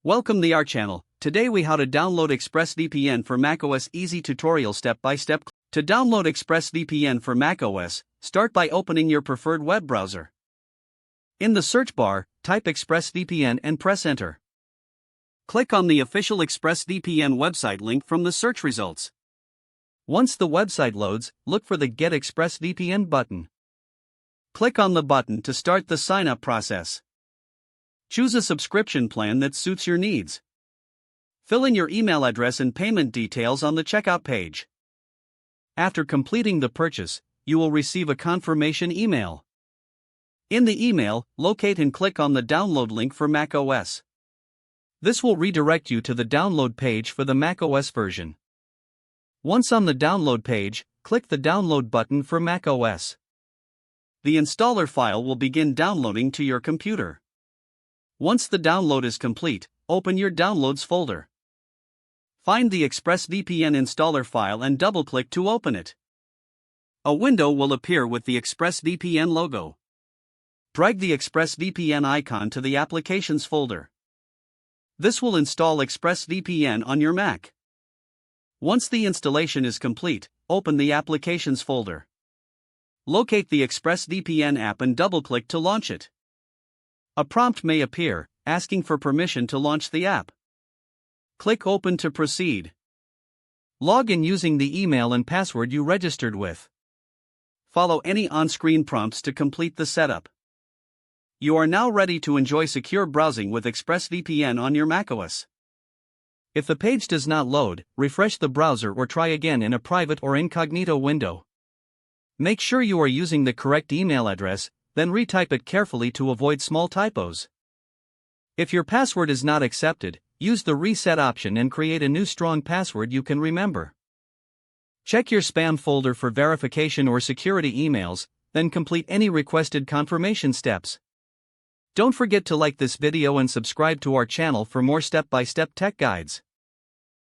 Welcome to our channel. Today we how to download ExpressVPN for macOS easy tutorial step by step. To download ExpressVPN for macOS, start by opening your preferred web browser. In the search bar, type ExpressVPN and press enter. Click on the official ExpressVPN website link from the search results. Once the website loads, look for the Get ExpressVPN button. Click on the button to start the sign-up process. Choose a subscription plan that suits your needs. Fill in your email address and payment details on the checkout page. After completing the purchase, you will receive a confirmation email. In the email, locate and click on the download link for macOS. This will redirect you to the download page for the macOS version. Once on the download page, click the download button for macOS. The installer file will begin downloading to your computer. Once the download is complete, open your Downloads folder. Find the ExpressVPN installer file and double-click to open it. A window will appear with the ExpressVPN logo. Drag the ExpressVPN icon to the Applications folder. This will install ExpressVPN on your Mac. Once the installation is complete, open the Applications folder. Locate the ExpressVPN app and double-click to launch it. A prompt may appear, asking for permission to launch the app. Click Open to proceed. Log in using the email and password you registered with. Follow any on-screen prompts to complete the setup. You are now ready to enjoy secure browsing with ExpressVPN on your macOS. If the page does not load, refresh the browser or try again in a private or incognito window. Make sure you are using the correct email address, then retype it carefully to avoid small typos. If your password is not accepted, use the reset option and create a new strong password you can remember. Check your spam folder for verification or security emails, then complete any requested confirmation steps. Don't forget to like this video and subscribe to our channel for more step-by-step tech guides.